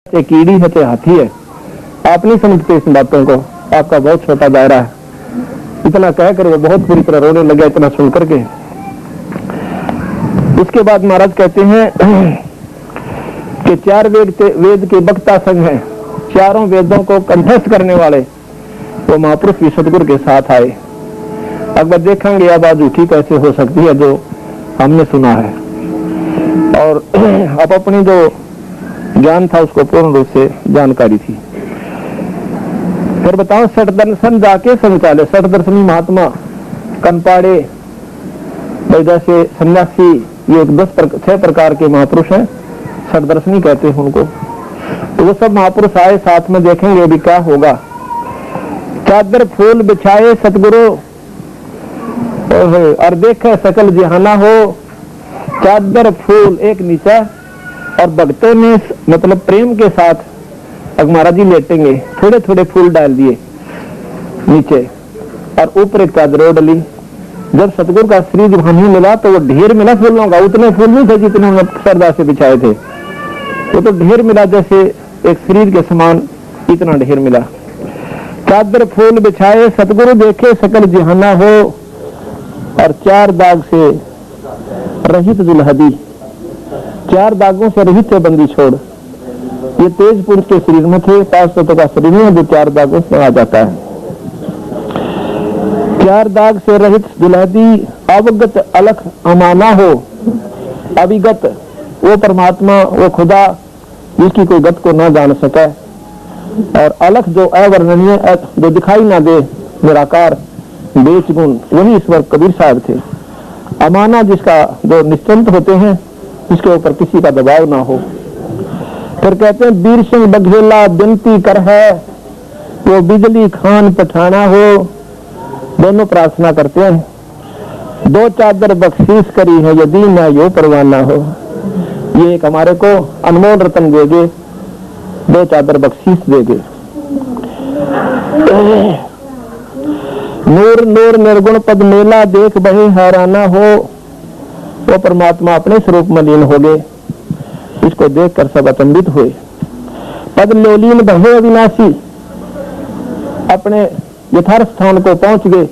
ये कीड़ी है तो हाथी है, आप नहीं समझते इस बातों को, आपका बहुत छोटा दायरा है। इतना कहकर वो बहुत बुरी तरह रोने लगे इतना सुन करके। उसके बाद महाराज कहते हैं कि 4 वेद के वक्ता संघ हैं, चारों वेदों को कंठस्थ करने वाले वो महापुरुष भी सतगुरु के साथ आए। अकबर देखेंगे यह बात झूठी कैसे हो सकती है जो हमने सुना है, और अब अपनी जो ज्ञान था उसको पूर्ण रूप से जानकारी थी। फिर बताओ, सठ दर्शन जाके संचाले, सठ दर्शनी महात्मा कनपाड़े जैसे सन्यासी, ये 6 प्रकार के महापुरुष हैं, सठ दर्शनी कहते हैं उनको। तो वो सब महापुरुष आए साथ में, देखेंगे अभी क्या होगा। चादर फूल बिछाए सतगुरु और देखे सकल जहाना हो, चादर फूल एक नीचा, और भक्तों ने मतलब प्रेम के साथ महाराज जी लेटेंगे, थोड़े थोड़े फूल डाल दिए नीचे और ऊपर एक चादर डली। जब सतगुरु का शरीर जब हमें मिला तो वो ढेर मिला फूलों का, उतने फूल नहीं थे जितने उन्होंने श्रद्धा से बिछाए थे, वो तो ढेर मिला जैसे एक शरीर के समान इतना ढेर मिला। चादर फूल बिछाए सतगुरु देखे सकल जहाना हो, और 4 दाग से रहित दुल्हदी, 4 दागों से रहित है बंदी छोड़। ये तेज पुरुष के शरीर में थे, 5 तत्व का शरीर में जो 4 दागों से आ जाता है। 4 दाग से रहित दुल्हदी, अवगत अलख अमाना हो, अविगत वो परमात्मा वो खुदा जिसकी कोई गत को न जान सके, और अलख जो अवर्णनीय जो दिखाई ना दे निराकार बेच गुण, वही ईश्वर कबीर साहब थे। अमाना जिसका जो निश्चिंत होते हैं, जिसके ऊपर किसी का दबाव ना हो। फिर कहते हैं वीर सिंह बघेला बिनती कर है, वो बिजली खान पठाना हो, दोनों प्रार्थना करते हैं। 2 चादर बख्शीश करी है यदि न यो परवाना हो, ये एक हमारे को अनमोल रतन देगे, 2 चादर बख्शीश देगे। नूर नूर निर्गुण पद मेला देख बहे हैराना हो, वो परमात्मा अपने स्वरूप में लीन हो गए, इसको देखकर सब अचंभित हुए। पद लोलीन बहे अविनाशी, अपने यथार्थ स्थान को पहुंच गए,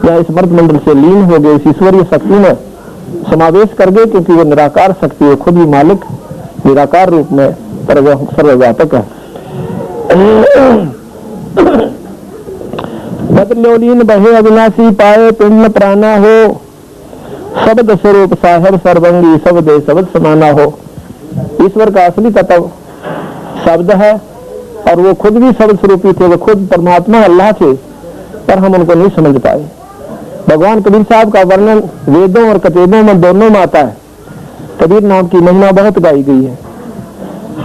या इस मर्द मंडल से लीन हो गए, इस ईश्वरीय शक्ति में समावेश कर गए, क्योंकि वो निराकार शक्ति है, खुद ही मालिक निराकार रूप में सर्वव्यापक है। बदलोलीन बहे अविनाशी पाए पिंड प्राणा हो, शब्द स्वरूप साहेब सर्वंगी शब्द शब्द समाना हो। ईश्वर का असली तत्व शब्द है, और वो खुद भी शब्द स्वरूपी थे, वो खुद परमात्मा अल्लाह थे, पर हम उनको नहीं समझ पाए। भगवान कबीर साहब का वर्णन वेदों और कतेबों में दोनों में आता है। कबीर नाम की महिमा बहुत गाई गई है,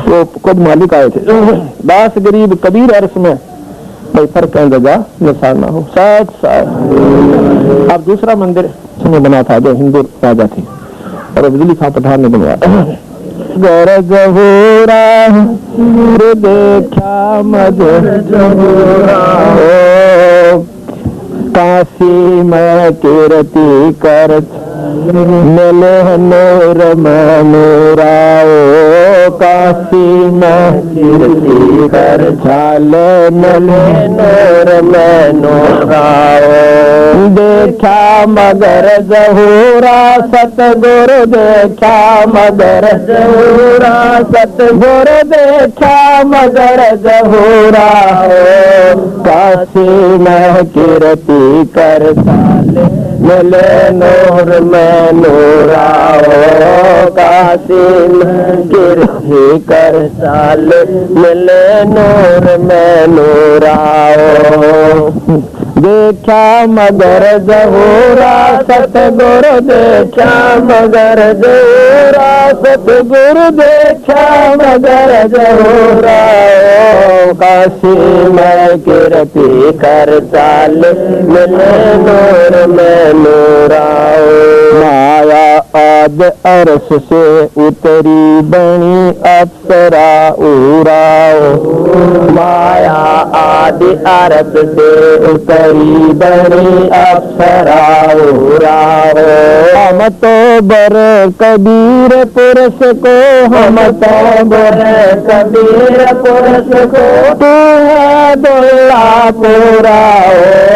वो खुद मालिक आए थे। दास गरीब कबीर अर्श में भाई फर्क जगह निशान ना हो। साथ साथ अब दूसरा मंदिर उसने बना था जो हिंदू राजा थे, और बिजली खां पठान ने बनवाया। गरज हो रहा देखा मगर काशी में कीर्ति कर मिले नूर मनोराओ, काशी में कीर्ति कर झाले मिले नूर मनोराओ। देखा मगर जहूरा सतगुरु देखा मगर जहूरा सतगुरु देखा मगर जहूरा हो, काशी में कीर्ति कर झाले मिले नूर में नूराओ, काशी में कीर्ति कर साल मिले नूर में नूराओ। देखा मगर जहूरा सतगुरु देखा मगर जहूरा सतगुरु देखा मगर जहूरा, काशी में कीर्ति कर साल मिले नूर में नूराओ। माया आद अरस से उतरी बनी अप्सरा उराओ, माया आदि अरस से उतरी बनी अप्सरा उराओ। हम तो बर कबीर पुरुष को, हम तो बर कबीर पुरुष को। तू है दुल्ला पूरा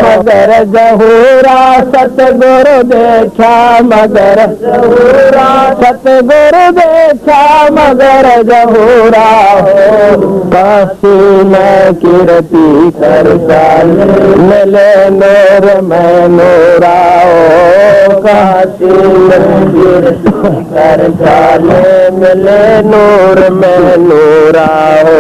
मगर जहूरा, सतगुरु देखा मगर जहूरा, सतगुरु देखा मगर जहूरा हो। काशी में कीर्ति कर चाल, मिले नूर में नूरा हो। काशी में कीर्ति कर चाल, मिले नूर में नूरा हो।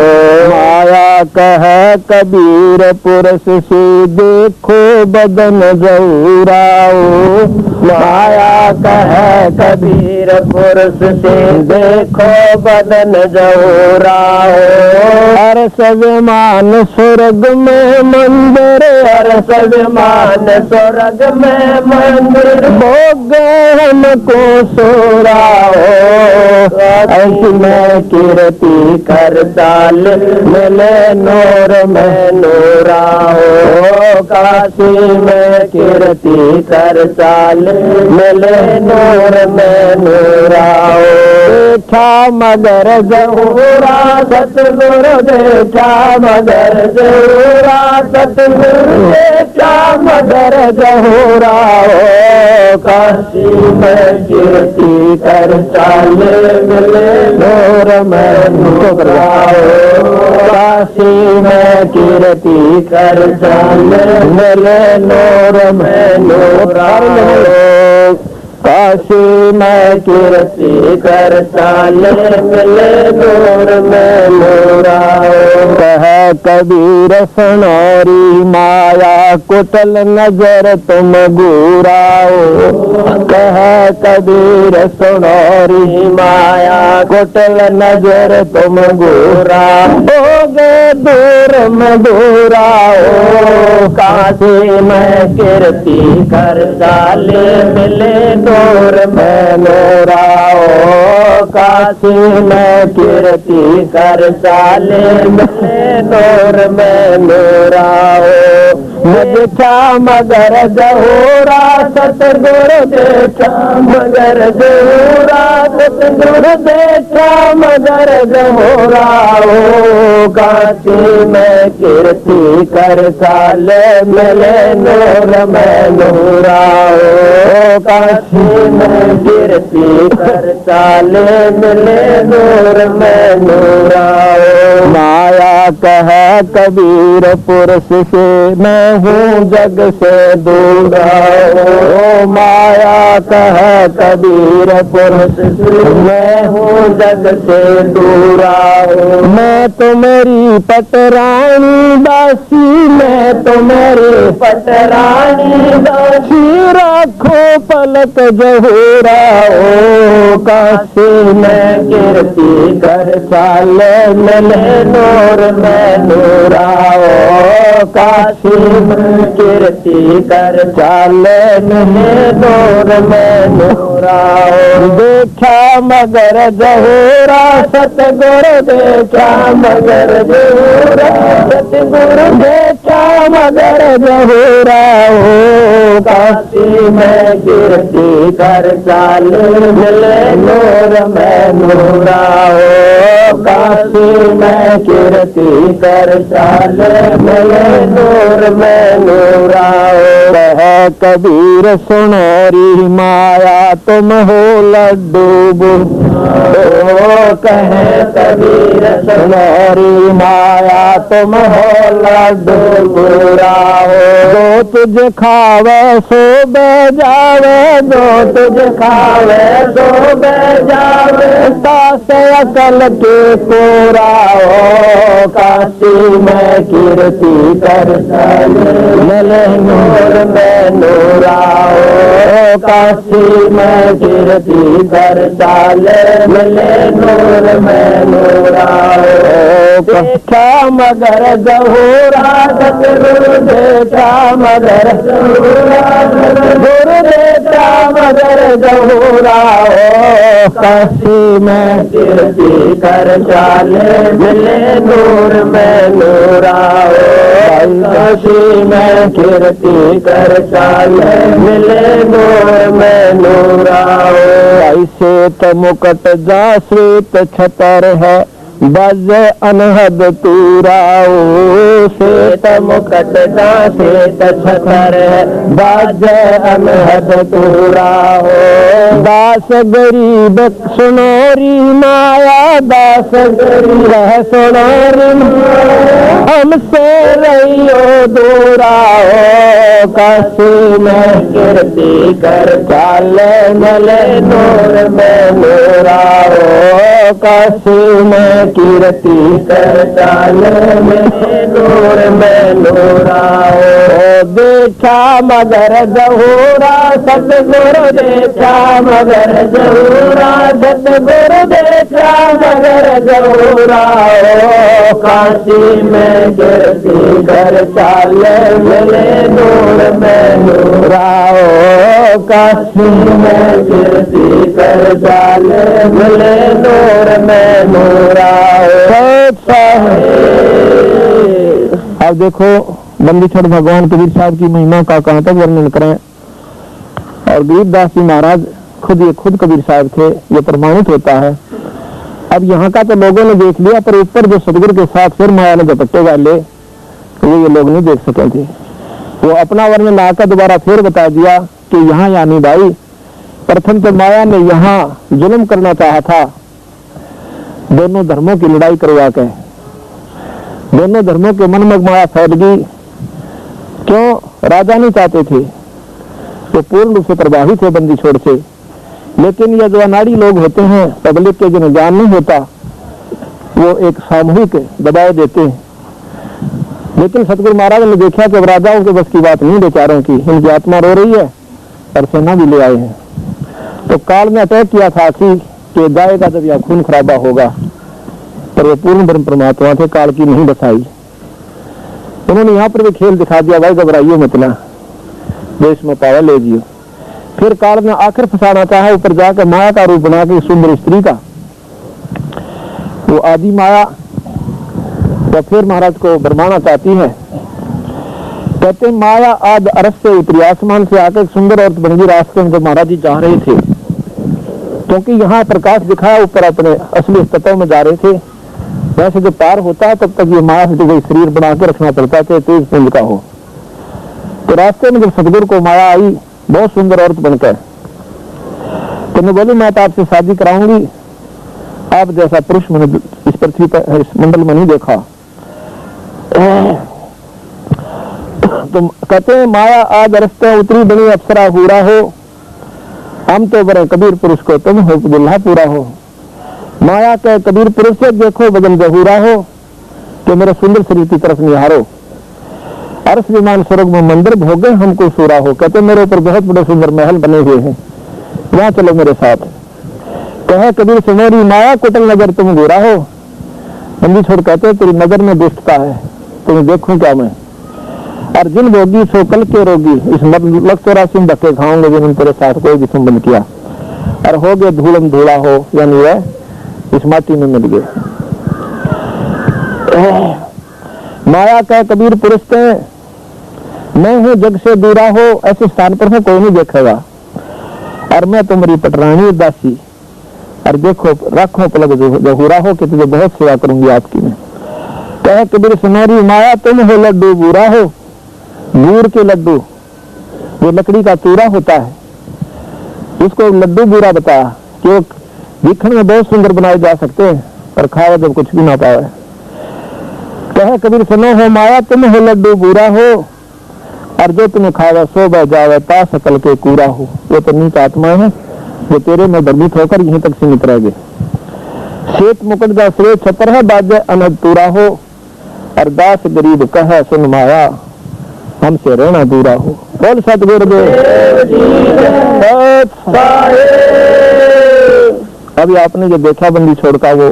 माया कह कबीर पुरुष से, देखो बदन जहूरा हो। माया कह कबीर पुरुष से, देखो बदन जहूरा हो। अरस विमान स्वर्ग में मंदिर, अरस विमान स्वर्ग में मंदिर। भोग हमको सोरा हो। ऐसी में कीर्ति कर चाल, मिले नूर में नूरा हो। काशी में कीर्ति कर चाल, मिले नूर में नूरा हो। देखा मगर जहूरा, सतगुरु देखा मगर जहूरा, सतगुरु देखा मगर जहूरा हो। काशी में कीर्ति कर चाल, मिले नूर में नूरा हो। काशी में कीर्ति कर चाल, मिले नूर में नूरा हो। काशी में कीर्ति कर चाल, मिले नूर में नूरा हो। कह कबीर सुनोरी माया, कुटल नजर तुम गुरा हो। कह कबीर सुनोरी माया, कुटल नजर तुम गुरा हो। गए दूर में दूरा हो। काशी में कीर्ति कर चाल, मिले नूर में नूरा हो। काशी में कीर्ति कर चाल, मिले नूर में नूरा हो। देखा मगर जहूरा, सतगुरु देखा मगर जहूरा, सतगुरु देखा मगर जहूरा हो। काशी में कीर्ति कर चाल, मिले नूर में नूरा हो। काशी में कीर्ति कर चाल, मिले नूर में नूरा हो। माया कह कबीर पुरुष से, मैं हूँ जग से दूरा हो। माया कह कबीर पुरुष से, मैं हूँ जग से दूरा हो। मैं तुम्हारी पटरानी दासी, मैं तुम्हारी पटरानी दासी। रखो पलक जहूरा हो। काशी में कीर्ति कर चाल, मिले नूर में नूरा हो। काशी में कीर्ति कर चाल, मिले नूर में नूरा हो। देखा मगर जहूरा, सतगुरु देखा मगर जहूरा, सतगुरु देखा मगर जहूरा हो। काशी में कीर्ति कर चाल, मिले नूर में नूरा हो। काशी में कीर्ति कर चाल, मिले नूर में नूरा हो। कह कबीर सुनोरी माया, तुम हो लड्डू ओ। कह कबीर सुनोरी माया, तुम हो लड्डू बुरा हो। दो तुझ खावे सो बजावे, दो तुझ खावे सो बजावे। तास अकल के पूरा हो। काशी में कीर्ति कर चाल, मिले नूर में नूरा हो। काशी में कीर्ति कर चाल, मिले नूर में नूरा हो। देखा मगर जहूरा सतगुरु देखा मगर गुरु देखा मगर जहूरा हो काशी में कीर्ति कर चाले मिले नूर में नूरा हो काशी में कीर्ति कर चाले मिले नूर में नूरा हो ऐसे तो मुकट जा श्वेत छतर है बज अनहद तूराओ श्वेत मुकट जा श्वेत छतर है बज अनहद तूराओ दास गरीब सुनोरी माया दास गरीब सुनोरी हमसे रहियो दूराओ काशी में कीर्ति कर चाले मले नूर में नूराओ काशी में कीर्ति कर चाले में नूर में नूराओ देखा मगर जहूरा सतगुरु देखा मगर जहूरा सतगुरु देखा मगर जहूरा काशी में कीर्ति कर चाले मिले नूर में नूराओ काशी में कीर्ति कर चाले मिले नूर में नूराओ। अब देखो बंदीछड़ भगवान कबीर साहब की महिमा का कहां तक वर्णन करें। और गरीबदास जी महाराज खुद कबीर साहब थे, ये प्रमाणित होता है। अब यहाँ का तो लोगों ने देख लिया, पर ऊपर जो सदगुरु के साथ फिर माया ने दुपट्टे डाले तो ये लोग नहीं देख सके थे। वो अपना वर्णन आकर दोबारा फिर बता दिया कि यहाँ यानी भाई प्रथम तो माया ने यहाँ जुल्म करना चाहा था, दोनों धर्मों की लड़ाई करवा के दोनों धर्मों के मन में माया फैल गई। क्यों? राजा नहीं चाहते थे, तो पूर्ण रूप से प्रभावित थे बंदी छोड़ से। लेकिन ये जो अनाड़ी लोग होते हैं, पब्लिक के जिन्हें ज्ञान नहीं होता, वो एक सामूहिक दबाव देते हैं। लेकिन सतगुरु महाराज ने देखा कि अब राजाओं के बस की बात नहीं बेचारों की, इनकी आत्मा रो रही है और सेना भी ले आए हैं। तो काल में अटैक किया था कि जाएगा जब यह खून खराबा होगा, पर वो पूर्ण ब्रह्म परमात्मा थे, काल की नहीं बसाई। उन्होंने यहाँ पर भी खेल दिखा दिया, भाई घबराइयो मत ना, देश में पावर ले जियो। फिर काल में आखिर फंसाना चाहा, ऊपर जाकर माया का रूप बना के सुंदर स्त्री का, वो आदि माया तो फिर महाराज को भरमाना चाहती है। कहते माया आद अरस से उतरी, आसमान से आकर सुंदर औरत बन गई रास्ते में, जो महाराज जी जा रहे थे। क्योंकि यहाँ प्रकाश दिखाया, ऊपर अपने असली तत्व में जा रहे थे। वैसे जो पार होता है तब तक ये माया से कोई शरीर बना के रखना पड़ता है, तेज पुंज का हो। तो रास्ते में जब सतगुरु को माया आई बहुत सुंदर औरत बनकर, तो मैं बोली मैं तो आपसे शादी कराऊंगी, आप जैसा पुरुष मैंने इस पृथ्वी पर इस मंडल में नहीं देखा। तो कहते हैं माया आज रस्ते उतरी बनी अप्सरा हुरा हो, हम तो बड़े कबीर पुरुष को तुम हो दुल्हा पूरा हो। माया के कबीर पुरुष से देखो बदन जहूरा हो, तो मेरे सुंदर शरीर की तरफ निहारो। अर्श विमान स्वर्ग में मंदिर भोगे हमको सूरा हो। कहते मेरे ऊपर बहुत बड़े सुंदर महल बने हुए हैं, वहां चलो मेरे साथ। कहे कबीर सुमेरी माया कुटल नजर तुम गोरा हो। बंदी छोड़ कहते तेरी नजर में दुष्टता है, तुम्हें देखूं क्या मैं। अर्जुन भोगी सो कल के रोगी, इस लग 84 धक्के खाऊंगे जिन्होंने तेरे साथ कोई भी संबंध किया। और हो गए धूलम धूला हो, यानी वह इस माटी में मिल गए। माया का कबीर पुरुष के मैं हूँ जग से दूरा हो, ऐसे स्थान पर है कोई नहीं देखेगा। और मैं तुम्हारी पटरानी दासी, और देखो रखो पलक जहूरा हो कि तुझे बहुत सेवा करूंगी आपकी मैं। कहे कबीर सुनहरी माया तुम हो लड्डू बूरा हो। गुड़ के लड्डू जो लकड़ी का चूरा होता है उसको लड्डू बूरा बताया कि दिखने में बहुत सुंदर बनाए जा सकते हैं, पर खाए जब कुछ भी ना पाए। कहे कबीर सुनो हो माया तुम हो लड्डू बूरा हो, और जो तुम्हें खाएगा सो बह जावे ता सकल के कूरा हो। वो तो नीच आत्मा है जो तेरे में भ्रमित होकर यहीं तक सीमित रह गए। श्वेत मुकुट का श्रेय छतर है बाजे अनद पूरा हो, और दास गरीब कहे सुन माया हमसे रहना दूरा हो। बोल सतगुरुदेव। अभी आपने जो देखा बंदी छोड़ का वो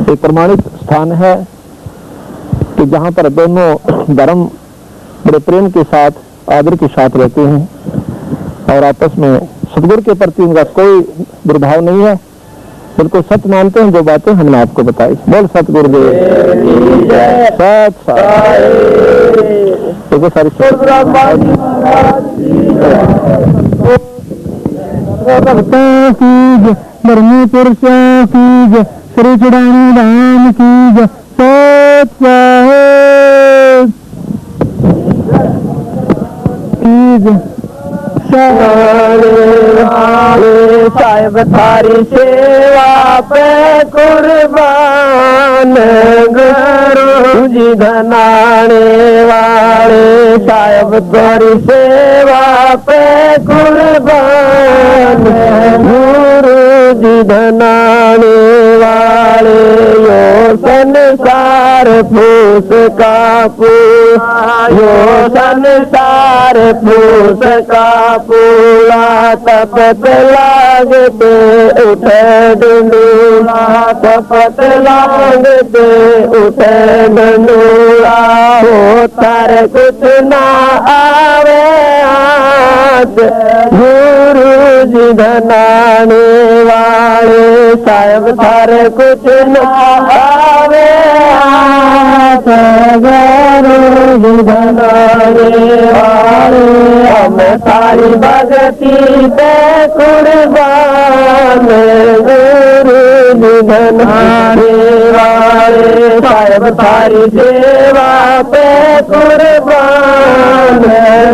एक प्रमाणित स्थान है कि जहाँ पर दोनों धर्म बड़े प्रेम के साथ, आदर के साथ रहते हैं और आपस में सतगुरु के प्रति उनका कोई दुर्भाव नहीं है, बिल्कुल सत्य मानते हैं जो बातें हमने आपको बताई। बोल सतगुरुदेव सत सारी धर्मी पुरुषों की जय, श्री चुड़ानी राम की जय, सत साहेब की जय। साहेब थारी सेवा पे कुर्बान, गुरु जी धनाने वाले साहेब थारी सेवा पे कुर्बान, गुरु जी धनाने वाले यो संसार फूस का पूला, यो संसार फूस का पूला, तपत लागते उठे डंडूला, तपत लागते उठे डंडूला, हो तार कुछ ना आवे हाथ, गुरु जी धनाने वाले साहेब थार कुछ ना आवे हाथ, गुरु जी धनाने वाले हम तारी भगती पे कुर्बान, गुरु जी धनाने वाले साहेब थारी सेवा पे कुर्बान,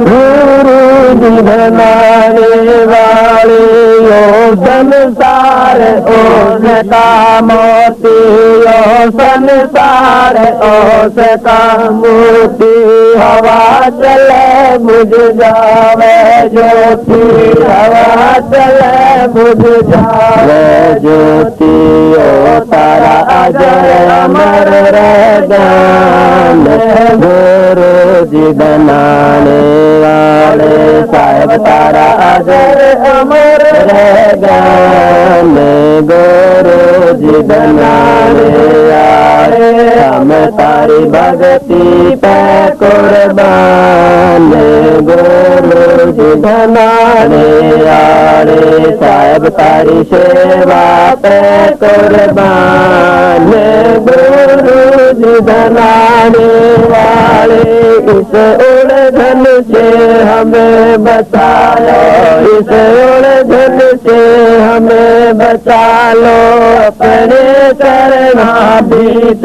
गुरु जी धनाने वाले यो संसार ओस का मोती, यो संसार ओस का मोती, हवा चले बुझ जावे ज्योति, हवा चले बुझ जावे ज्योति, ओ तारा अजर अमर रहगान, गुरु जी धनाने वाले साहेब तारा अजर अमर रहगान, गुरु जी धनाने वाले हम तारी भगती पे कुर्बान, गुरु जी धनाने वाले साहेब तारी सेवा पे कुर्बान, गुरु जी धनाने वाले इस उलझन से हमें बचा लो, इस उलझन से हमें बचा लो, अपने चरणा बीच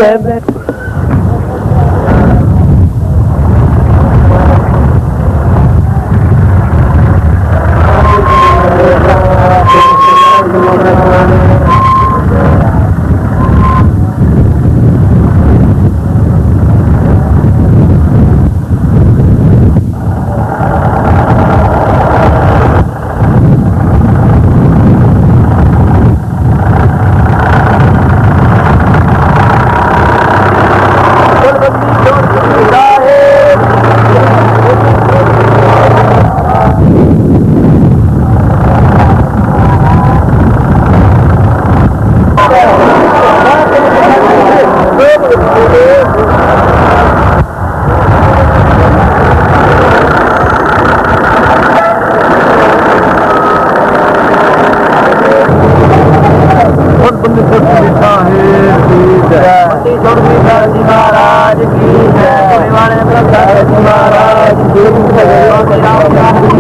महाराज की जय,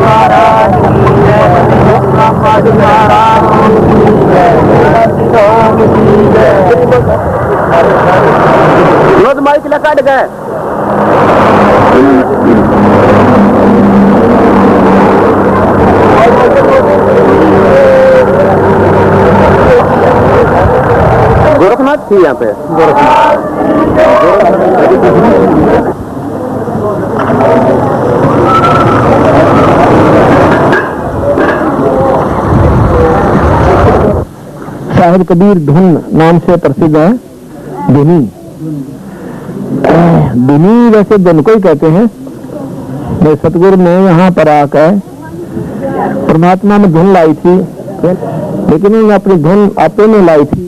महाराज की जय, माइक लगा गए गोरखनाथ थी यहाँ पे, साहिब कबीर धुन नाम से प्रसिद्ध है। धुनी धुनी वैसे धुन को ही कहते हैं। मैं सतगुरु ने यहाँ पर आकर परमात्मा ने धुन लाई थी, लेकिन उन्होंने अपनी धुन आपे में लाई थी।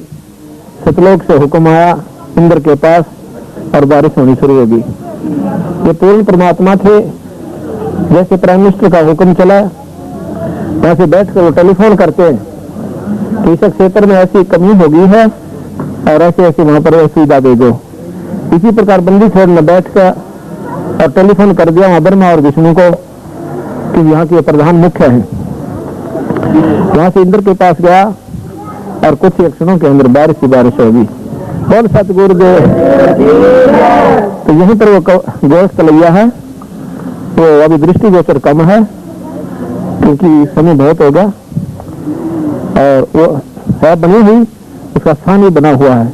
सतलोक से हुक्म आया इंद्र के पास और बारिश होनी शुरू होगी। ये पूर्ण परमात्मा थे। जैसे प्राइम मिनिस्टर का हुक्म चला वैसे बैठकर वो टेलीफोन करते हैं कि इस क्षेत्र में ऐसी कमी हो गई है और ऐसे ऐसे वहां पर सुविधा भेजो। इसी प्रकार बंदी छोड़ में बैठकर और टेलीफोन कर दिया वहां ब्रह्मा और विष्णु को कि यहाँ के प्रधान मुख्य हैं। वहां से इंद्र के पास गया और कुछ ही क्षणों के अंदर बारिश की बारिश होगी। बोल सतगुरुदेव। तो यहीं पर वो गोष्ठ कलैया है, वो अभी दृष्टिगोचर कम है क्योंकि समय बहुत होगा और वो है बनी हुई, उसका स्थान ही बना हुआ है।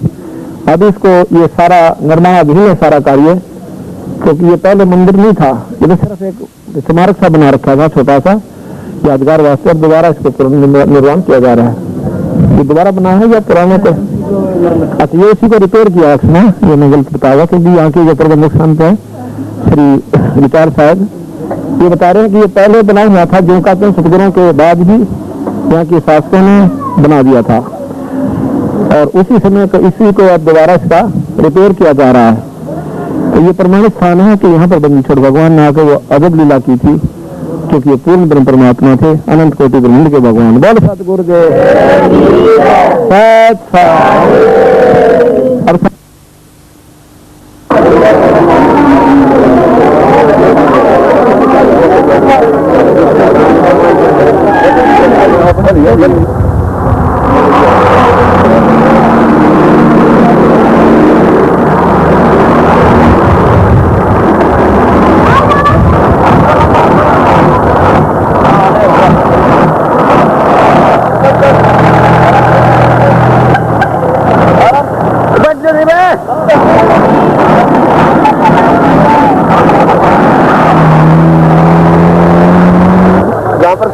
अब इसको ये सारा निर्माणाधीन है सारा कार्य, क्योंकि ये पहले मंदिर नहीं था, ये तो सिर्फ एक स्मारक सा बना रखा था छोटा सा यादगार वास्ते। अब दोबारा इसको निर्माण किया जा रहा है। ये दोबारा बना है या पुराने को? अच्छा, ये इसी को रिपेयर किया है, ये मैं गलत बताया क्योंकि यहाँ के जो प्रबंधक संत है श्री विचार साहब ये बता रहे हैं कि ये पहले बना हुआ था, जो कहते हैं सतगुरुओं के बाद भी यहाँ के शासकों ने बना दिया था और उसी समय इसी को अब दोबारा इसका रिपेयर किया जा रहा है। तो ये प्रमाणित स्थान है कि यहाँ पर बंदीछोड़ भगवान ने आकर वो अजब लीला की थी, क्योंकि ये पूर्ण ब्रह्म परमात्मा थे, अनंत कोटि ब्रह्मांड के भगवान। बोल सतगुरुदेव।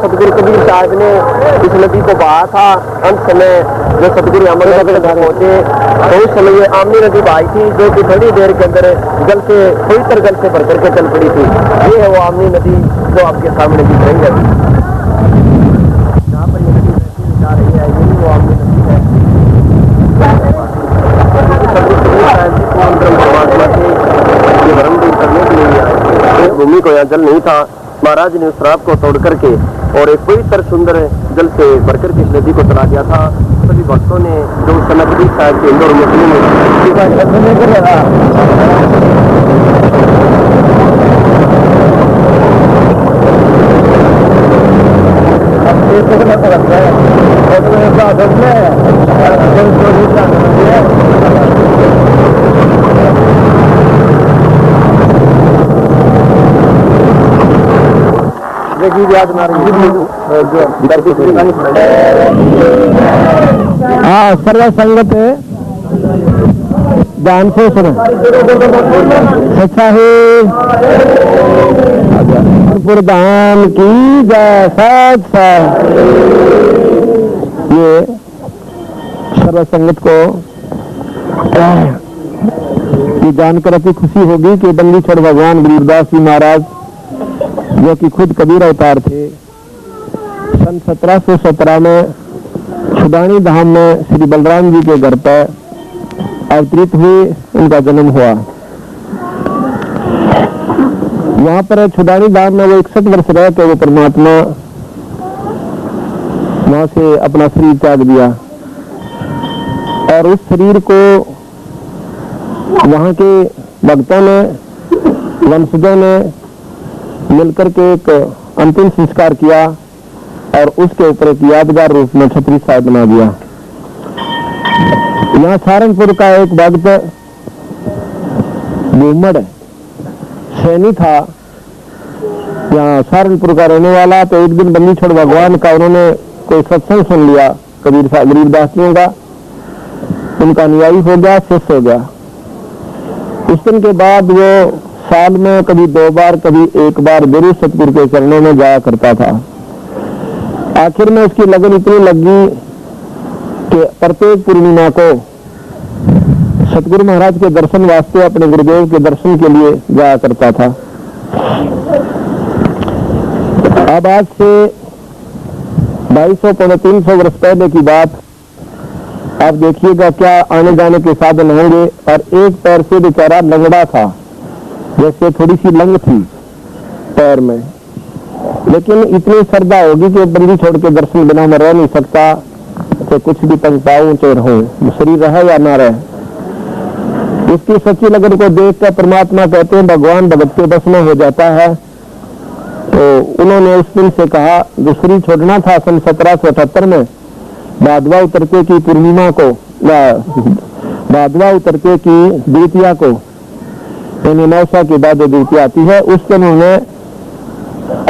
सतगुरु कबीर साहब ने इस नदी को बहा था। अंत समय जो सतगुरु अमरनगर पहुंचे तो उस समय ये आमनी नदी बहाई थी, जो कि थोड़ी देर के अंदर जल से पवित्र जल से भर करके चल पड़ी थी। ये है वो आमनी नदी जो आपके सामने दिख रही है। जहाँ पर ये नदी जा रही है यही वो आमनी नदी है। ये भ्रम दूर करने के लिए आए। भूमि को यहाँ जल नहीं था, महाराज ने उस श्राप को तोड़ करके और एक पवित्र सुंदर जल से भरकर के इस नदी को चला दिया था। सभी भक्तों ने जो उस समय कबीर साहब के इंदौर मुस्लिम हाँ सर्व संगत ध्यान से सुनो। अच्छा है प्रधान की जय। साथ ये सर्व संगत को ये जानकर अति खुशी होगी कि बंदीछोड़ भगवान गरीबदास जी महाराज जो कि खुद कबीर अवतार थे, सन 1717 में छुडानी धाम में श्री बलराम जी के घर पर अवतरित हुए, उनका जन्म हुआ। वहां पर छुडानी धाम में वो 61 वर्ष रह के वो परमात्मा वहां से अपना शरीर त्याग दिया और उस शरीर को वहां के भक्तों ने वंशजों ने मिलकर के एक अंतिम संस्कार किया और उसके ऊपर एक यादगार रूप में छतरी साहब बना दिया। यहाँ सहारनपुर का एक भक्त भूमड़ सैनी था, यहाँ सहारनपुर का रहने वाला। तो एक दिन बंदीछोड़ भगवान का उन्होंने कोई सत्संग सुन लिया कबीर साहब गरीबदासियों का, उनका अनुयायी हो गया, शिष्य हो गया। उस दिन के बाद वो साल में कभी 2 बार कभी 1 बार गुरु सतगुरु के चरणों में जाया करता था। आखिर में उसकी लगन इतनी लगी कि प्रत्येक पूर्णिमा को सतगुरु महाराज के दर्शन वास्ते अपने गुरुदेव के दर्शन के लिए जाया करता था। अब आज से 250-300 वर्ष पहले की बात, आप देखिएगा क्या आने जाने के साधन होंगे। और एक पैर से बेचारा लंगड़ा था, जैसे थोड़ी सी लंग थी पैर में, लेकिन इतनी श्रद्धा होगी कि बंदी छोड़ के दर्शन बिना मैं रह नहीं सकता, तो कुछ भी तंग पाऊं तो रहूं, शरीर रहे या ना रहे। इसकी सच्ची लगन को देख कर परमात्मा कहते हैं भगवान भगत के बस में हो जाता है। तो उन्होंने उस दिन से कहा, जो शरीर छोड़ना था सन 1778 में भादवा उतरते की पूर्णिमा को, भादवा उतरते की द्वितीया को, यानी नौसा के बाद द्वितीया आती है, उस दिन उन्होंने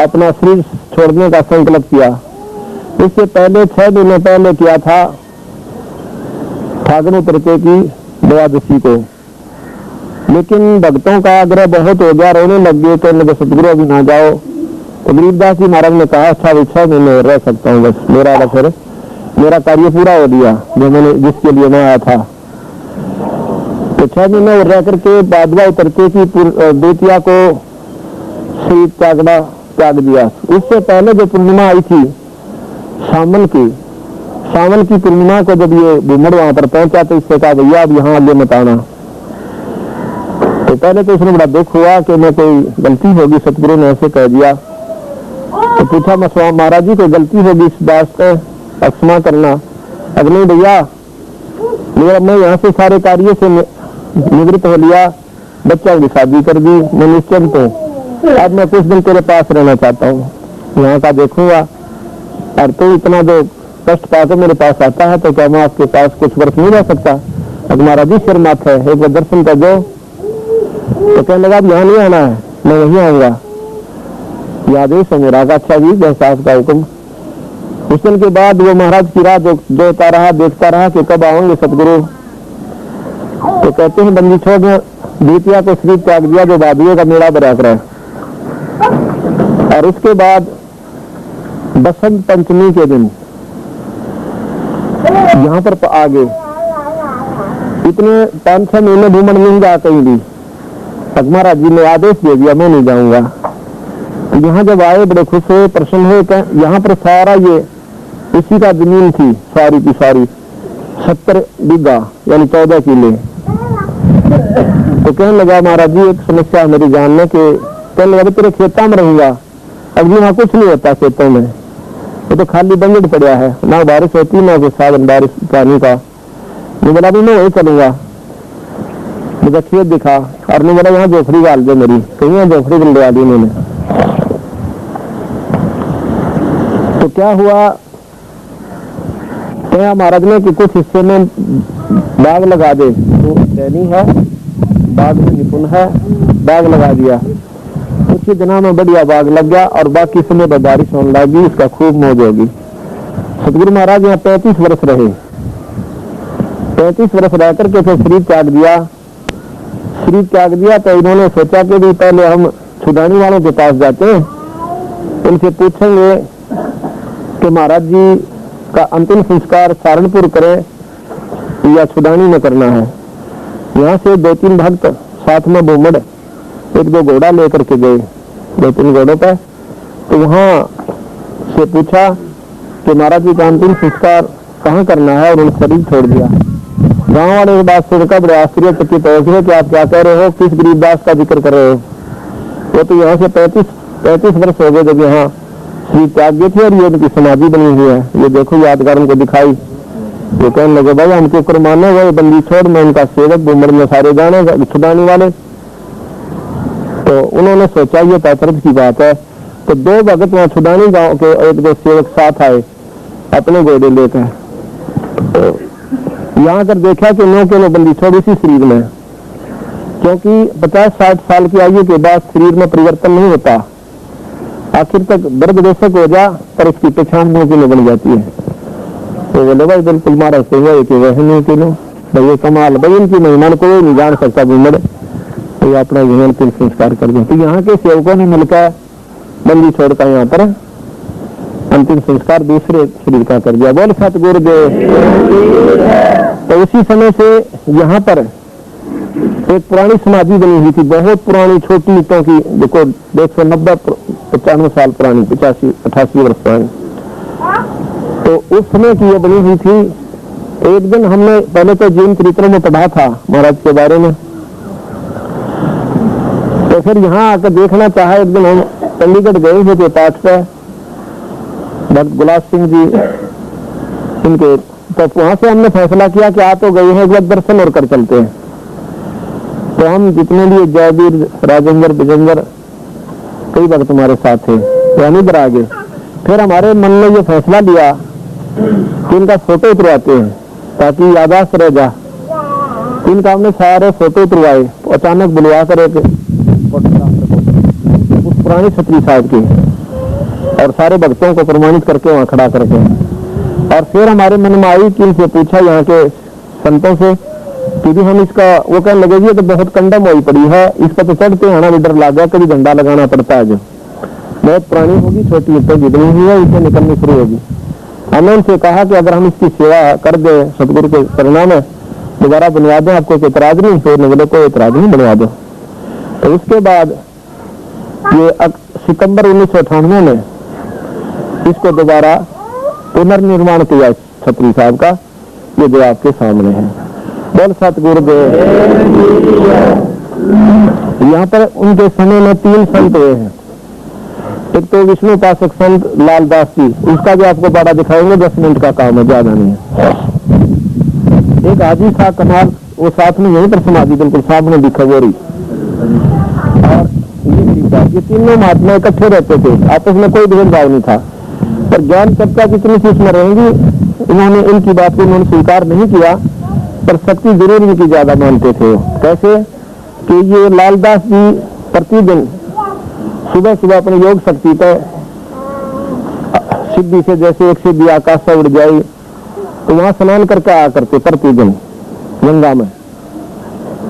अपना शरीर छोड़ने का संकल्प किया। इससे पहले 6 दिन पहले किया था फागुन उतरते की द्वादशी को, लेकिन भक्तों का आग्रह बहुत हो गया, रोने लग गए, कहने लगे सतगुरु अभी ना जाओ। तो गरीबदास जी महाराज ने कहा, अच्छा भी 6 महीने रह सकता हूँ, बस मेरा कार्य पूरा हो गया जो मैंने जिसके लिए मैं आया था। तो 6 महीने और रह करके भादवा उतरते की द्वितीया को श्री त्याग दिया। उससे पहले जो पूर्णिमा आई थी सावन की पूर्णिमा को जब ये भूमड़ वहां पर पहुंचा तो इससे कहा भैया अब यहाँ आगे मत आना। तो पहले तो उसने बड़ा दुख हुआ कि मैं कोई गलती होगी, सतगुरु ने ऐसे कह दिया। तो पूछा मैं स्वामी महाराज जी कोई गलती होगी इस बात को क्षमा करना। अब नहीं भैया, मैं यहाँ से सारे कार्य से निवृत्त हो लिया, बच्चा की शादी कर दी, मैं निश्चिंत हूँ, अब मैं कुछ दिन तेरे पास रहना चाहता हूँ, यहाँ का देखूंगा। और तो इतना जो कष्ट पाकर मेरे पास आता है तो क्या मैं आपके पास कुछ वर्ष नहीं रह सकता? अब महाराज जी सिर माथ है, एक बार दर्शन कर दो। तो कहने लगा अब यहाँ नहीं आना है, मैं वहीं आऊंगा, याद है मेरा का। अच्छा जी जैसा आपका हुक्म। उस दिन के बाद वो महाराज की राह जोता रहा, देखता रहा कि कब आएंगे सतगुरु। तो कहते हैं बंदी छोड़ ने द्वितीया को शरीर त्याग दिया, जो भादुए का मेला बरस रहा है। और उसके बाद बसंत पंचमी के दिन यहाँ पर आगे इतने 5-6 महीने भूमन नहीं जा कहीं भी, महाराज जी ने आदेश दे दिया मैं नहीं जाऊंगा। यहाँ जब आए बड़े खुश हुए, प्रसन्न हुए। यहाँ पर सारा ये इसी का जमीन थी, सारी की सारी 70 बीघा यानी 14 किले। तो कहने लगा महाराज जी एक समस्या मेरी जान में, कि कहने लगा तेरे खेतों में रहूंगा, अब यहाँ कुछ नहीं होता खेतों में, वो तो खाली बंजर पड़ा है, ना बारिश होती ना कोई साधन बारिश पानी का। मैं बोला मैं वही चलूंगा, मुझे खेत दिखा। और नहीं बोला यहाँ जोफड़ी डाल दे मेरी, कहीं यहाँ जोफड़ी डलवा दी उन्होंने। तो क्या हुआ, कहा महाराज ने कि कुछ हिस्से में बाग लगा दे, तो सैनी है बाग में निपुण है, बाग लगा दिया। कुछ ही दिनों में बढ़िया बाग लग गया और बाकी समय पर बारिश होने लगी, इसका खूब मौज होगी। सतगुरु महाराज यहाँ 35 वर्ष रहे। 35 वर्ष रह करके फिर शरीर त्याग दिया। तो इन्होंने सोचा कि भी पहले हम छुड़ाने वालों के पास जाते हैं, उनसे पूछेंगे कि महाराज जी का अंतिम संस्कार सहारनपुर करें या छुड़ानी में करना है। यहाँ से 2-3 भक्त साथ में भूमड़ 1-2 घोड़ा लेकर के गए, 2-3 घोड़ों पर। तो वहाँ से पूछा कि महाराज जी का अंतिम संस्कार कहाँ करना है, और उन्होंने शरीर छोड़ दिया। गांव वाले की बात सुनकर बड़े आश्चर्यचकित हो गए कि आप क्या कह रहे हो, किस गरीबदास का जिक्र कर रहे हो। वो तो यहाँ से 35 वर्ष हो गए जब यहाँ श्री त्याग गए थे, और ये उनकी समाधि बनी हुई है, ये देखो यादगार उनको दिखाई। वो कहने लगे भाई हमके ऊपर माने हुए बंदी छोड़, मैं उनका सेवक भूमड़ में सारे जाने छुड़ाने वाले। तो उन्होंने सोचा ये पैतरथ की बात है। तो 2 भगत वहां छुड़ानी गांव के 1-2 सेवक साथ आए अपने घोड़े लेकर। तो यहाँ कर देखा कि 9 किलो बंदी छोड़ इसी शरीर में, क्योंकि 50-60 साल की आयु के बाद शरीर में परिवर्तन नहीं होता, आखिर तक दर्द बेशक हो जा पर उसकी पहचान 9 किलो बन जाती है। तो बोले भाई बिल्कुल मारा से हुआ कि वह 9 किलो भाई कमाल, भाई इनकी महिमा कोई नहीं जान सकता भूमड़। तो अपना जीवन फिर संस्कार कर दिया। तो यहाँ के सेवकों ने मिलकर बंदी छोड़कर यहाँ पर अंतिम संस्कार दूसरे शरीर का कर दिया। बोल सतगुरुदेव। तो उसी समय से यहाँ पर एक पुरानी समाधि बनी हुई थी, बहुत पुरानी, छोटी ईंटों की, देखो 190-95 साल पुरानी, 85-88 वर्ष पुरानी। तो उस समय की ये बनी हुई थी एक दिन हमने पहले तो जीवन चरित्र में पढ़ा था महाराज के बारे में, तो फिर यहाँ आकर देखना चाहा। एक दिन हम चंडीगढ़ गए हुए थे पाठ पे, भक्त गुलाब सिंह जी इनके, तो वहां से हमने फैसला किया कि आ तो गए हैं, एक बार दर्शन और कर चलते हैं। तो हम जितने भी जयवीर, राजेंद्र, विजेंद्र, कई भक्त हमारे साथ थे, तो इधर आ गए। फिर हमारे मन में ये फैसला लिया कि इनका फोटो उतरवाते हैं ताकि यादाश्त रह जा। इनका हमने सारे फोटो उतरवाए, अचानक बुलवा कर एक उस पुरानी छतरी साहब की, और सारे भक्तों को प्रमाणित करके वहां खड़ा करके, और फिर हमारे मन में आई कि इनसे पूछा यहाँ के संतों से कि भी हम इसका, वो कहने लगे जी तो बहुत कंडम हुई पड़ी है, इस पर तो चढ़ते आना भी डर लग गया, कभी झंडा लगाना पड़ता है, जो बहुत पुरानी होगी, छोटी तो जितनी हुई है इसे निकलनी शुरू होगी। हमने उनसे कहा कि अगर हम इसकी सेवा कर दे सतगुरु के परिणाम में, दोबारा बनवा दें, आपको कोई इतराज नहीं? तो बोले कोई इतराज नहीं, बनवा दो। तो उसके बाद ये सितंबर 1998 में इसको दोबारा पुनर्निर्माण किया छतरी साहब का, ये जो आपके सामने है। बोल सतगुरुदेव। यहाँ पर उनके समय में 3 संत हुए हैं। एक तो विष्णु उपासक संत लालदास जी, उसका जो आपको बड़ा दिखाएंगे, 10 मिनट का काम है, ज्यादा नहीं है। एक हाजी शाह कमाल, वो साथ में यहीं पर समाधि बिल्कुल सामने दिखा वो रही, और ये तीनों महात्मा इकट्ठे रहते थे, आपस में कोई भेदभाव नहीं था। पर ज्ञान चर्चा जितनी सी उसमें रहेंगी, इन्होंने इनकी बात को उन्होंने स्वीकार नहीं किया, पर शक्ति जरूर इनकी ज्यादा मानते थे। कैसे कि ये लालदास जी प्रतिदिन सुबह सुबह अपने योग शक्ति पे सिद्धि से, जैसे एक सिद्धि आकाश से उड़ जाई, तो वहां स्नान करके आया करते प्रतिदिन गंगा में।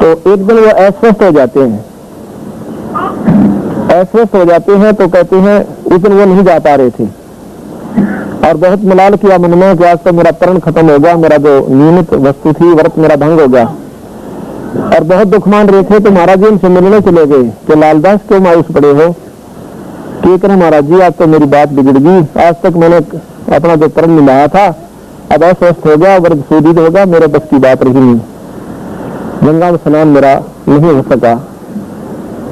तो एक दिन वो अस्वस्थ हो जाते हैं, अस्वस्थ हो जाते हैं, तो कहते हैं उस दिन वो नहीं जा पा रहे थे, और बहुत मलाल किया मन में कि आज तो मेरा प्रण खत्म हो गया, मेरा जो नियमित वस्तु थी व्रत मेरा भंग हो गया, और बहुत दुख मान रहे थे। तो महाराज जी उनसे मिलने चले गए कि लालदास क्यों मायूस पड़े हो? कि करें महाराज जी, आज तो मेरी बात बिगड़ गई, आज तक मैंने अपना जो प्रण निभाया था अब अस्वस्थ हो गया, व्रत सूदित हो गया, मेरे बस की बात रही नहीं, गंगा में स्नान मेरा नहीं हो सका।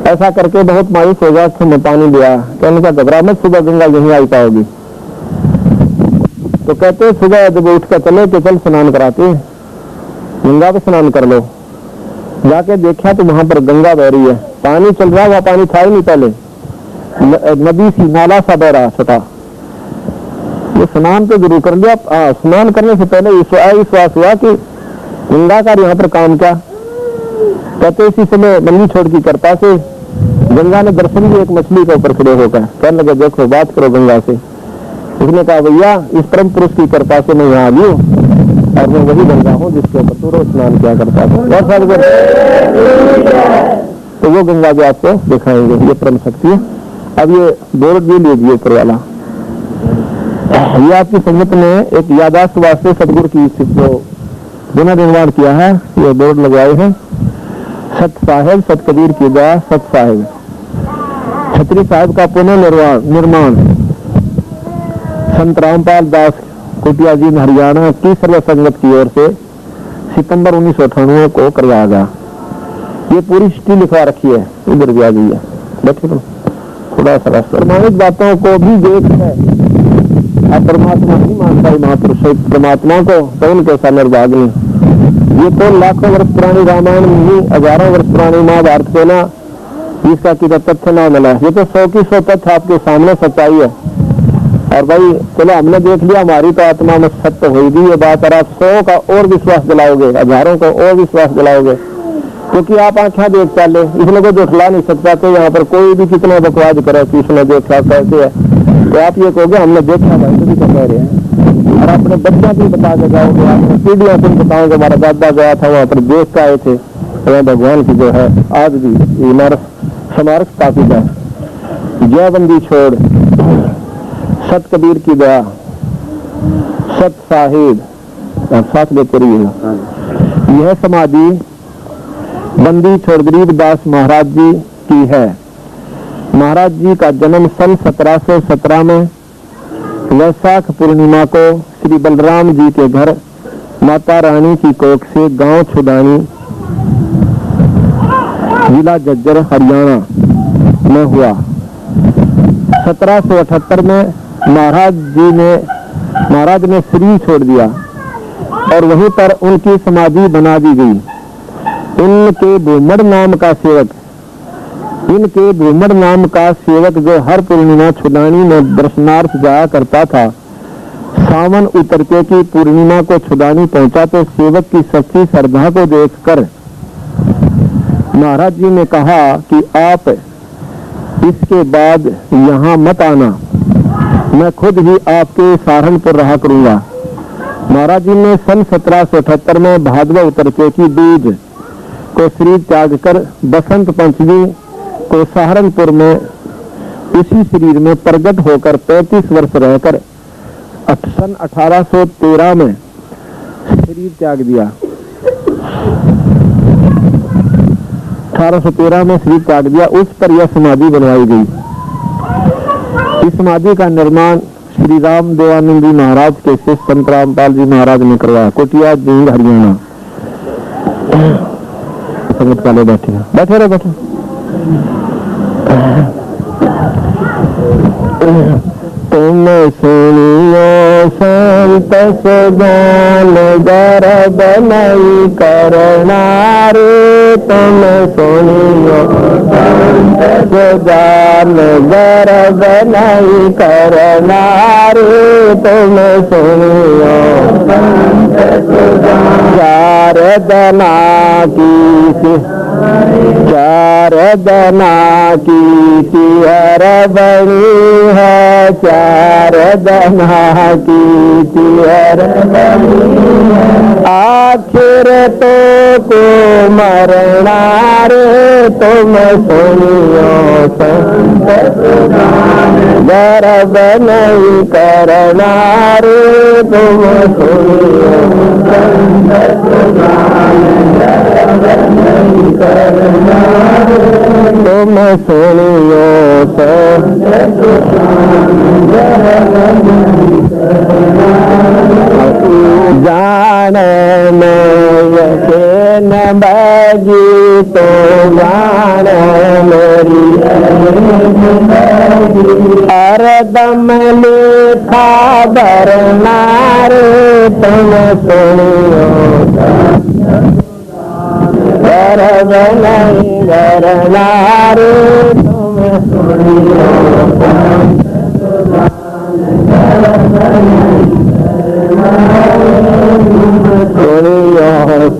ऐसा करके बहुत मायूस हो गया, में पानी दिया, कहने का घबरा मत, सुबह गंगा यहीं आई पाओगी। तो कहते सुबह जब उठ कर चले तो चल स्नान कराते, गंगा पे स्नान कर लो। जाके देखा तो वहां पर गंगा बह रही है, पानी चल रहा, वहां पानी था ही नहीं पहले, नदी सी नाला सा बह रहा छोटा। ये स्नान तो जरूर कर लिया। स्नान करने से पहले विश्वास हुआ कि गंगा का यहाँ पर काम क्या। कहते इसी समय मल्ली छोड़ की कृपा से गंगा ने दर्शन दिया एक मछली के ऊपर खड़े होकर, कहने लगे देखो बात करो गंगा से। उसने कहा भैया इस परम पुरुष की कृपा से मैं यहाँ आ गई और मैं वही गंगा हूँ जिसके ऊपर तू रोज स्नान किया करता था। तो वो गंगा जो आपको दिखाएंगे, ये परम शक्ति है। अब ये बोर्ड भी लीजिए ऊपर वाला, ये आपकी संगत ने एक यादाश्त वास्ते सतगुरु की जो पुनर्निर्माण किया है, ये बोर्ड लगवाए हैं। सत साहेब सत कबीर की दया, सत साहेब छतरी साहब का पुनर्निर्माण संत रामपाल दास कुटिया जी हरियाणा की सर्व संगत की ओर से सितंबर 1998 को करवाया गया। ये पूरी हिस्ट्री लिखवा रखी है, इधर भी आ गई है, बैठे थोड़ा सा प्रमाणित बातों को भी देख है। अब परमात्मा नहीं मानता महापुरुष परमात्मा को, तो उनके ऐसा निर्भाग नहीं। ये तो लाखों वर्ष पुरानी रामायण नहीं, हजारों वर्ष पुरानी महाभारत को ना इसका किधर तथ्य ना मिला। ये तो 100 की 100 तथ्य आपके सामने सच्चाई है। और भाई चलो हमने देख लिया, हमारी तो आत्मा में सत्य होगी ये बात, और आप 100 का और विश्वास दिलाओगे, हजारों को और विश्वास दिलाओगे, क्योंकि आप आंखें देख चाले, इसलिए कोई जुटला नहीं सकता। तो यहाँ पर कोई भी कितना बकवास करे कि इसने देखा कैसे है, तो आप ये कहोगे हमने देखा भाई, तो भी तो कह रहे हैं। और अपने बच्चों की बता के जाओगे, आपने पीढ़ियों को बताओगे हमारा दादा गया था वहाँ पर देख के आए थे। तो भगवान की जो है आज भी इमारत स्मारक स्थापित है। जय बंदी छोड़, सत कबीर की दया, सत साहिब साथ लेते रहिए। यह समाधि बंदी छोड़ गरीबदास महाराज जी की है। महाराज जी का जन्म सन 1717 में वैशाख पूर्णिमा को श्री बलराम जी के घर माता रानी की कोख से गांव छुदानी, जिला झज्जर हरियाणा में हुआ। 1778 में महाराज ने शरीर छोड़ दिया और वहीं पर उनकी समाधि बना दी गई। इनके भूमड़ नाम का सेवक जो हर पूर्णिमा छुदानी में दर्शनार्थ जाया करता था, सावन उतरते की पूर्णिमा को छुदानी पहुंचा तो सेवक की सच्ची श्रद्धा को देखकर महाराज जी ने कहा कि आप इसके बाद यहाँ मत आना, मैं खुद ही आपके सहारनपुर रहा करूंगा। महाराज जी ने सन 1778 में भादवा उतरते की बीज को शरीर त्याग कर बसंत पंचमी को सहारनपुर में इसी शरीर में प्रकट होकर 35 वर्ष रहकर सन 1813 में शरीर त्याग दिया। 1813 में शरीर त्याग दिया। उस पर यह समाधि बनवाई गई। इस समाधि का निर्माण श्री राम देवानंद जी महाराज के शिष्य संत रामपाल जी महाराज ने करवाया। कोटिया जींद हरियाणा। संगत वाले बैठे रहे। तुम सुनियो संत सुजान गर्भ नहीं करना रे, तुम सुनियो संत सुजान गर्भ नहीं करना रे, तुम सुनियो संत सुजान चार दना की तिहर बनी है, चार दना की तिहर बनी है, आखिर तो को मरना रे, तुम सुनियो संत सुजान गर्भ नहीं करना रे, तुम सुनियो संत सुजान गर्भ नहीं करना रे, तुम सुनियो संत सुजान गर्भ नहीं करना रे। जान में यकीन बगी तो जान मेरी हरदम लेखा भरना रे, तुम सुनियो गर्भ नहीं करना रे, तुम सुनियो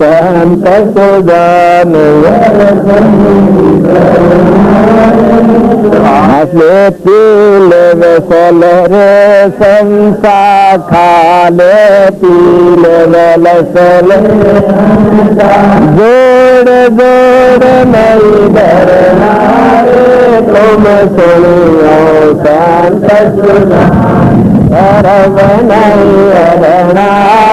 संत सुजान हंसे पीले वसल रे संसा खाले पीले वसल जोड़ जोड़ नहीं डरना रे, तुम सुनियो संत सुजान गर्भ नहीं करना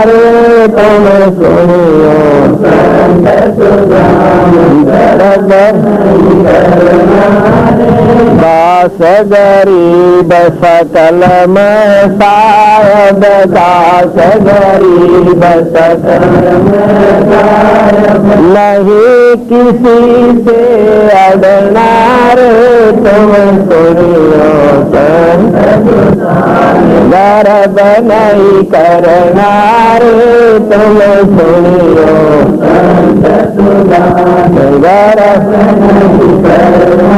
रे, तुम सुनियो संत सुजान गर्भ नहीं करना रे। दास गरीब सकल में सायद, दास गरीब सकल में सायद, नहीं किसी से अड़ना रे, तुम सुनियो संत सुजान गर्भ नहीं करना रे, तुम सुनियो संत सुजान गर्भ नहीं करना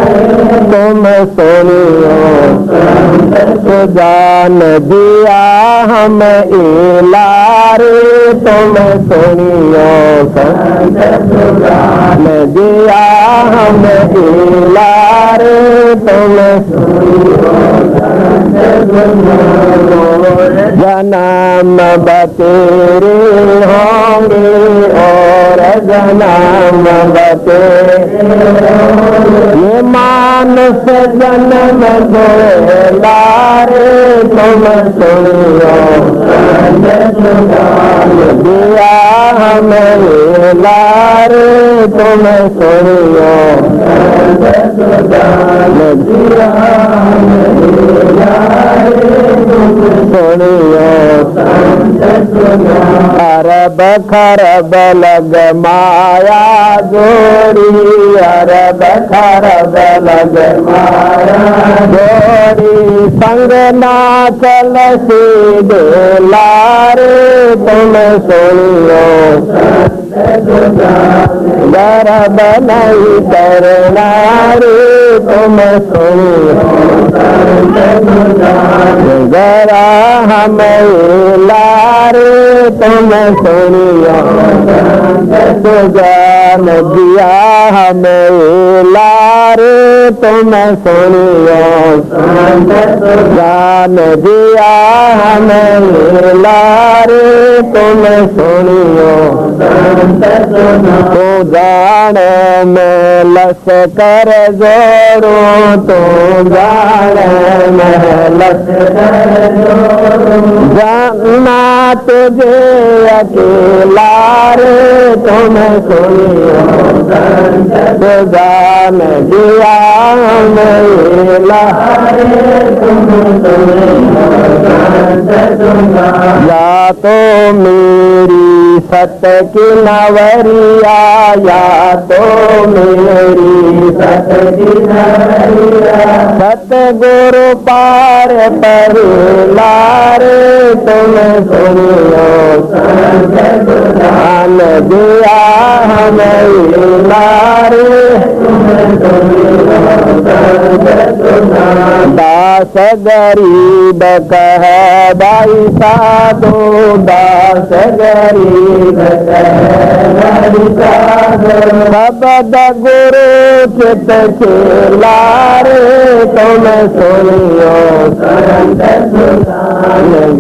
रे, तुम सुनियो संत सुजान दिया हम इलारे, तुम सुनियो संत सुजान दिया हम इलारे, तुम सुनियो संत जन्म बतेरे होंगे और जन्म बतेरे, ये मानस जन्म लारे, तुम सुनियो संत सुजान दिया हमें लारे, तुम सुनियो संत सुजान दिया सुनियो अरब खरब लग माया जोड़ी, अरब खरब लग माया जोड़ी, संग ना चल सीधे लारे तुम सुनियो गर्भ नहीं करना रे तुम सुनियो जरा हमें लारे तुम सुनियो जान दिया हमें लारे तुम सुनियो जान दिया हमें लारे तुम सुनियो तो जान में लश्कर जोड़ो, तो जान में लश्कर जोड़ो, जाना तुझे अकेला रे तुम सुनियो तो जान दिया मेला तुम सुनियो या तो मेरी सत की नवरिया, या तो मेरी सत की नवरिया, सतगुरु पार पर लारे तुम सुनियो जान दिया हमें लारे दास गरीब कह भाई साधो, दास गरीब कह भाई साधो, शब्द गुरु चित खेला रे तुम सुनियो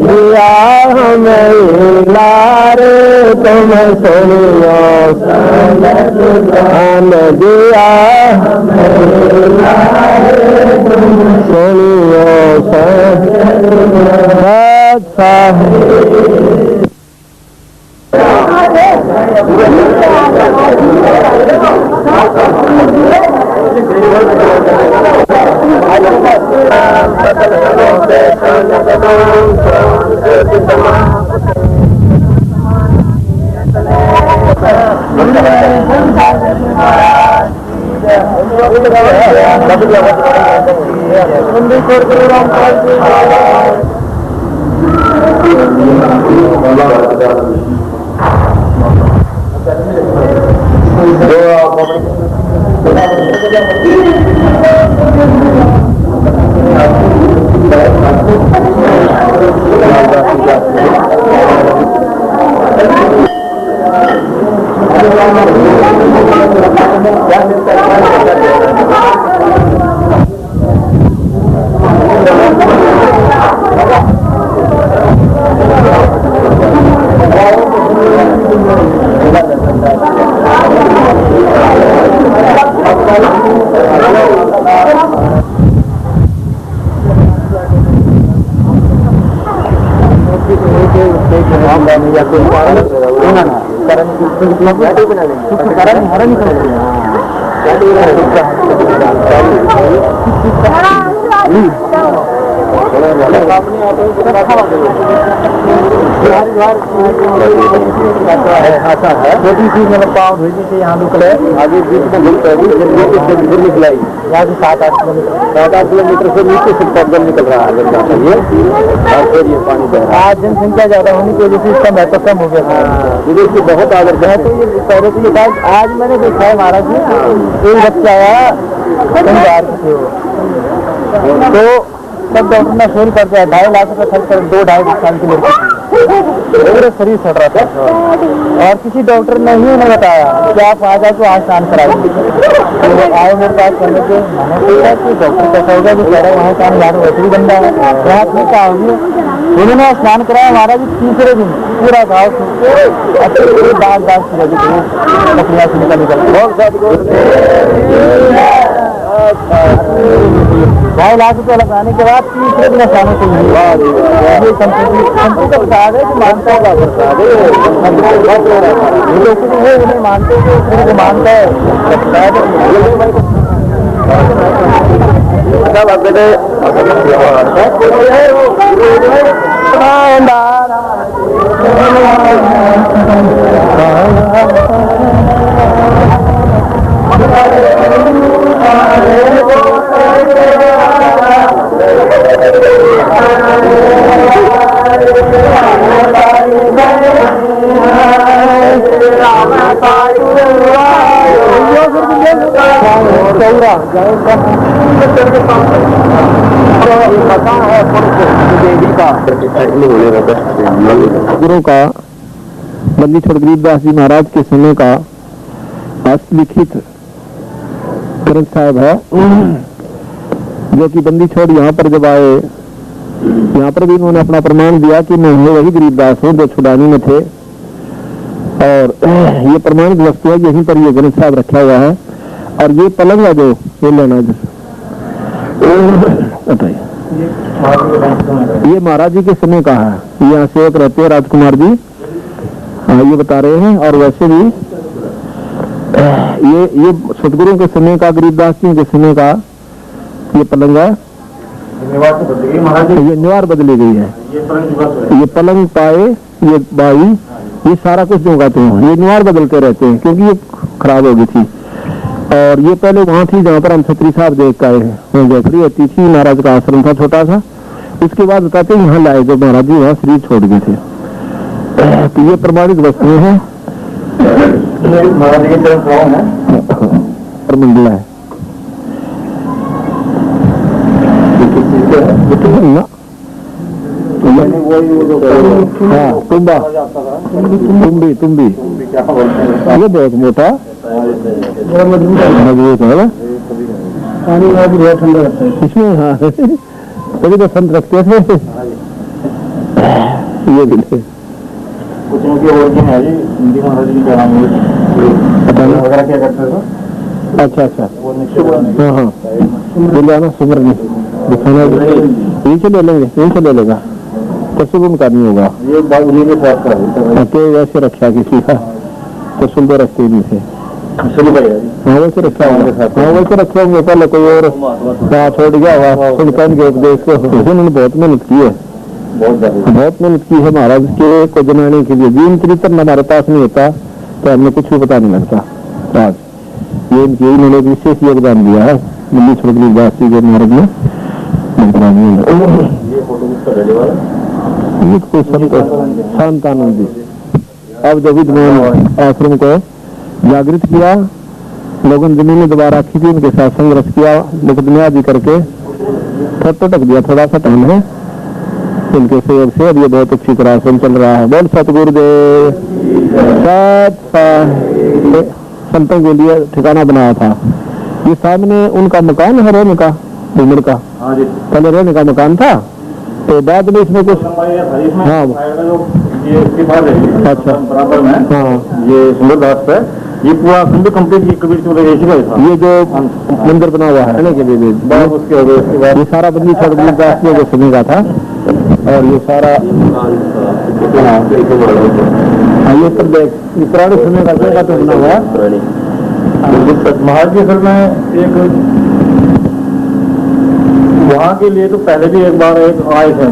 दिया हमें लारे तुम सुनियो दिया सुनियो छोटी सी मैंने पाँव भेजी थी यहाँ निकले आगे बीच में निकलाई यहाँ से 7-8 किलोमीटर से नीचे से जल निकल रहा है और फिर ये पानी बह रहा है। आज जनसंख्या ज्यादा होने की वजह से इसका महत्व कम हो गया। विदेश की बहुत आदर है तो ये पहले तो ये बात आज मैंने देखा है महाराज जी एक बच्चा आया तो सब डॉक्टर ने फोन कर दिया 2.5 लाख रुपये खर्च कर 2-2.5 साल की लड़की पूरे शरीर सड़ रहा था और किसी डॉक्टर ने ही उन्हें बताया कि आप आ जाओ तो आज स्नान कराएंगे। तो आए मेरे पास करने के मैंने पूछा कि डॉक्टर कैसा होगा कि कह रहे वहाँ काम यार वैसे भी गंदा है रात में क्या होगी। उन्होंने स्नान कराया हमारा भी तीसरे दिन पूरा घाव दाग पूरा पकड़िया से निकल 2.5 लाख रुपये लगाने के बाद तीसरे दिन स्नान को संतु का प्रसाद है जो मानता है प्रसाद है उन्हें मानते हैं मानता है गुरु का बंदी छोड़ गरीबदास जी महाराज के समय का हस्तलिखित ग्रंथ साहब है, जो कि बंदी छोड़ यहाँ पर जब आए, यहाँ पर भी उन्होंने अपना प्रमाण दिया कि मैं वही गरीबदास हूँ जो छुड़ानी में थे, और ये प्रमाणित वस्तु है। यहीं पर ये ग्रंथ साहब रखा हुआ है। और ये पलंग है जो ये लेना ये महाराज जी के समय का है। यहाँ सेवक रहते हैं राजकुमार जी, ये बता रहे हैं। और वैसे भी ये सतगुरु के समय का, गरीबदास जी के समय का ये पलंग है। ये निवार बदली गई है। ये पलंग पाए, ये बाई, ये सारा कुछ जो कहते हैं ये निवार बदलते रहते हैं, क्योंकि ये खराब हो गई थी। और ये पहले वहां थी जहाँ पर हम छत्री साहब देख के आए हैं। झोपड़ी होती थी, महाराज का आश्रम था छोटा सा। उसके बाद बताते हैं यहाँ लाए जब महाराज जी वहाँ शरीर छोड़ गए थे। तो ये प्रमाणित वस्तुएं हैं। महाराज की तरफ मंडला है हाँ, तुम्बा तुम्बी ये बहुत मोटा मजबूत है पानी बहुत ठंडा रहता है इसमें। हाँ तभी तो संत रखते थे ये भी कुछ उनकी ओरिजिन है जी, हिंदी महाराज जी क्या नाम है वगैरह क्या करते थे। अच्छा अच्छा हाँ हाँ बोल जाना सुमर में दिखाना यहीं से ले लेंगे, यहीं से ले लेगा तो सुन का नहीं होगा। ये तो वैसे रखा किसी का तो सुन तो रखते नहीं थे। हाँ वैसे रखा होंगे, हाँ वैसे रखे होंगे। पहले कोई और छोड़ गया हुआ सुन कर के उपदेश को उन्होंने बहुत मेहनत की है, बहुत मेहनत की है महाराज के को जमाने के लिए। जीवन चरित्र हमारे पास नहीं होता तो हमें कुछ भी पता नहीं लगता। आज ये इन्होंने विशेष योगदान दिया है बंदी छोड़ गरीबदास जी के महाराज में। शांतानंद जी अब जब विद्वान आश्रम को जागृत किया, लोगों ने जमीनें दोबारा रखी थी, उनके साथ संघर्ष किया, मुकदमे आदि करके तो ढक दिया। थोड़ा सा टाइम है इनके सहयोग से अब ये बहुत अच्छी तरह आश्रम चल रहा है। बोल सतगुरुदेव संतों के लिए ठिकाना बनाया था। ये सामने उनका मकान है रहने का, उम्र का पहले रहने का मकान था, तो बाद में इसमें कुछ हाँ अच्छा बराबर में हाँ ये सुंदरदास है। ये पूरा कंप्लीट ये कबीर चौधरी का था। ये जो मंदिर बना हुआ है के लिए उसके बाद ये सारा बंदी छोड़ गरीबदास जी को सुनी का था। और ये सारा ये सब पुराने समय का जगह तो बना हुआ महाराज जी। फिर मैं एक वहाँ के लिए तो पहले भी एक बार एक आए थे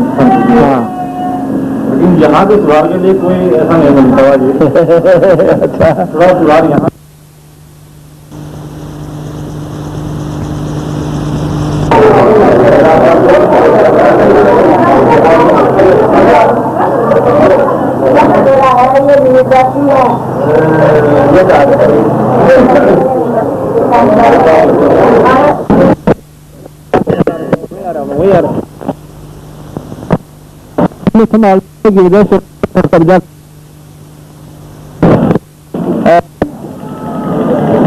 हाँ, लेकिन यहाँ के सुधार के लिए कोई ऐसा नहीं मिलता जी। अच्छा थोड़ा सुधार यहाँ संभालने की वजह से कब्जा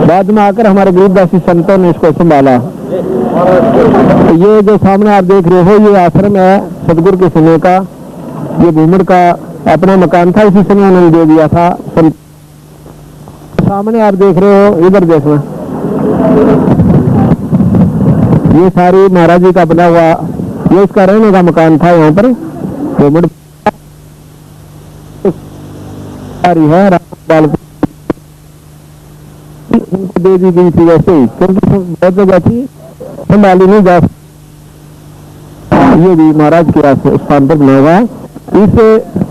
बाद में आकर हमारे गरीबदासी संतों ने इसको संभाला। ये जो सामने आप देख रहे हो ये आश्रम है सतगुरु के समय का। ये भूमर का अपना मकान था, इसी समय उन्होंने दे दिया था। सामने आप देख रहे हो इधर देखना, ये सारी महाराज जी का बना हुआ ये इसका रहने का मकान था। यहाँ पर भूमर है उनको दे दी गई थी वैसे ही, क्योंकि बहुत जगह थी संभाली नहीं जा, ये भी महाराज के स्थान पर बनाया। इस